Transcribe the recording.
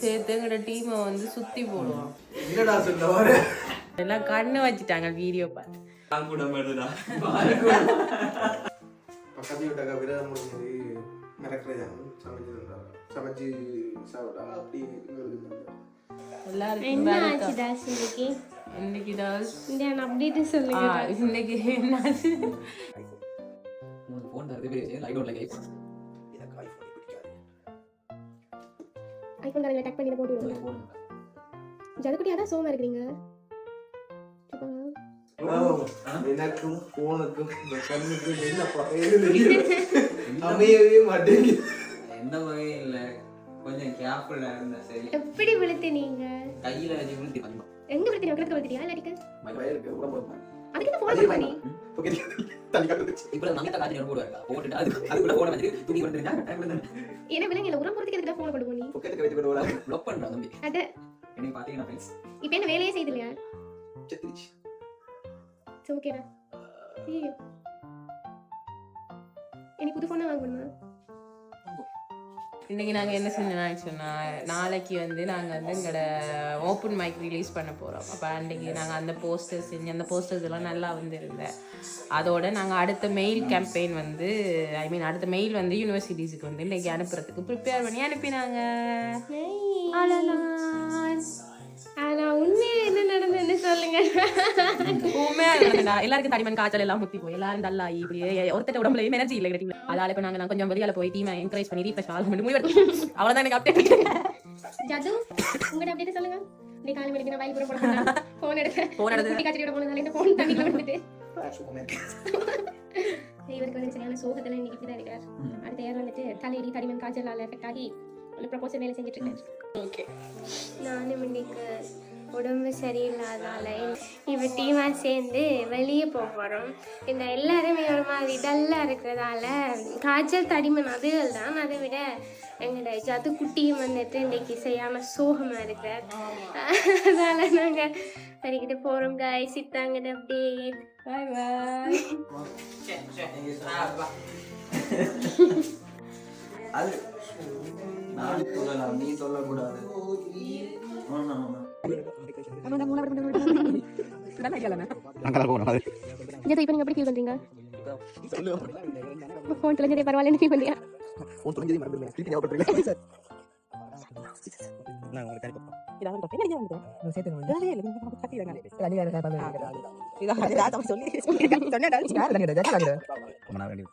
சேர்த்து எங்களோட டீமை வந்து சுத்தி போடுவோம். என்னடா சொல்ல வர எல்லாம் கண்ணு வச்சுட்டாங்க வீடியோ பார்த்து. பக்கத்து வீட்டாக்கா விரதம் முடிஞ்சது மிரக்கிறதா சமைச்சு சாப்பிட்டா அப்படி எல்லாருக்கும் இன்னைக்கு அப்டேட் சொல்லுங்க. இன்னைக்கு என்னாச்சு? ஐபோன் காரங்க டக் பண்ணி போட்டு விடுங்க. ஜலகுட்டியா தான் சோமா இருக்கீங்க. எனக்கும் போனுக்கும் இந்த கண்ணுக்கும் என்ன அமையவே மாட்டேங்குது. எந்த வகையும் இல்ல, கொஞ்சம் கேர்ஃபுல்லா இருந்தா சரி. எப்படி விழுத்து நீங்க கையில வச்சு விழுத்தி பாருங்க. எங்க விழுத்து உங்களுக்கு விழுத்தியா இல்லடிக்க வயலுக்கு உடம்பு போறேன். அதுக்கு என்ன போன் பண்ணி ஓகே தண்ணி கட்டுச்சு. இப்போ நம்ம காட்டி போடுவாங்க. போட்டுட்டு அதுக்குள்ள போன வந்து தூக்கி கொண்டு வந்து என்ன விலங்கல உரம் போறதுக்கு எதுக்கு போன் பண்ணி போனி பொக்கெட்டுக்கு வச்சு கொண்டு வராங்க. ப்ளாக் பண்றாங்க தம்பி. அட என்ன பாத்தீங்கன்னா फ्रेंड्स இப்போ என்ன வேலையே செய்யலையா? செத்துச்சு. ஓகேடா. ஐயோ எனக்கு புது போன் வாங்கணுமா? இன்னைக்கு நாங்கள் என்ன செஞ்சோம்னு சொன்னால், நாளைக்கு வந்து நாங்கள் வந்து எங்களோட ஓப்பன் மைக் ரிலீஸ் பண்ண போகிறோம். அப்போ அன்றைக்கி நாங்கள் அந்த போஸ்டர்ஸ் செஞ்சு அந்த போஸ்டர்ஸ் எல்லாம் நல்லா வந்துருந்தேன். அதோட நாங்கள் அடுத்த மெயில் கேம்பெயின் வந்து அடுத்த மெயில் வந்து யூனிவர்சிட்டிஸுக்கு வந்து இன்றைக்கி அனுப்புறதுக்கு ப்ரிப்பேர் பண்ணி அனுப்பினாங்க. ஆனால் உண்மையாக என்ன நடந்ததுன்னு சொல்லுங்க. உண்மையாக நடந்தா எல்லாருக்கும் தடிமன் காய்ச்சல் எல்லாம் முத்தி போய் எல்லாரும் நல்லா இப்படி ஒருத்தட்ட உடம்புல எனர்ஜி இல்லை கிடைக்கும். அதனால இப்போ நாங்கள் கொஞ்சம் வெளியால போய் டீமை என்கரேஜ் பண்ணி ரீஃப்ரெஷ் ஆகும் முடிவு அவ்வளோதான் எனக்கு அப்டேட். ஜது உங்கள்கிட்ட அப்டேட் சொல்லுங்க. இன்னைக்கு காலை மணிக்கு நான் வயல் போட போகிறேன். ஃபோன் எடுத்து காய்ச்சலோட போனதால இந்த ஃபோன் தண்ணிக்குள்ள வந்துட்டு இவருக்கு வந்து சரியான சோகத்தில் இன்னைக்கு இப்படி தான் இருக்கார். அடுத்த யார் வந்துட்டு தலையடி தடிமன் காய்ச்சலால் எஃபெக்ட் ஆகி ஒரு ப்ரப்போசல் வேலை செஞ்சுட்டு இருக்காரு. ஓகே, நானும் இன்னைக்கு உடம்பு சரியில்லாதால இப்போ டீமாக சேர்ந்து வெளியே போக போகிறோம். இந்த எல்லாருமே ஒரு மாதிரி டல்லாக இருக்கிறதால காய்ச்சல் தடிமன் அதுகள் தான். அதை விட எங்களோட ஜது குட்டியும் வந்துட்டு இன்னைக்கு செய்யாமல் சோகமாக இருக்கிறார். அதனால் நாங்கள் வரிக்கிட்டு போகிறோம். காய் சித்தாங்கிட்ட அப்படியே பாய் பாய். அது நான் சொல்லலாம், நீ சொல்லக்கூடாது. ஜது இப்போ நீங்கள் எப்படி ஃபீல் பண்ணுறீங்க? ஃபோன் தொலைஞ்சதே பரவாயில்லன்னு ஃபீல் பண்ணுறியா? ஃபோன் தொலைஞ்சதே மறந்துடுங்க. திருப்பி ஞாபகப்படுத்துறீங்க. நான் உங்களுக்கு கரெக்ட் பண்ணேன். இதான் தப்பே இல்ல வந்து. நான் சேர்த்து வந்து இல்ல இல்ல நீங்க பக்கத்துல இருங்க. அடியார காப்பாங்க. இதான் சொல்லி சொன்னடா. யார் இல்லங்க ஜாக்கி வாங்குற. ரொம்ப நாள் வேண்டியது.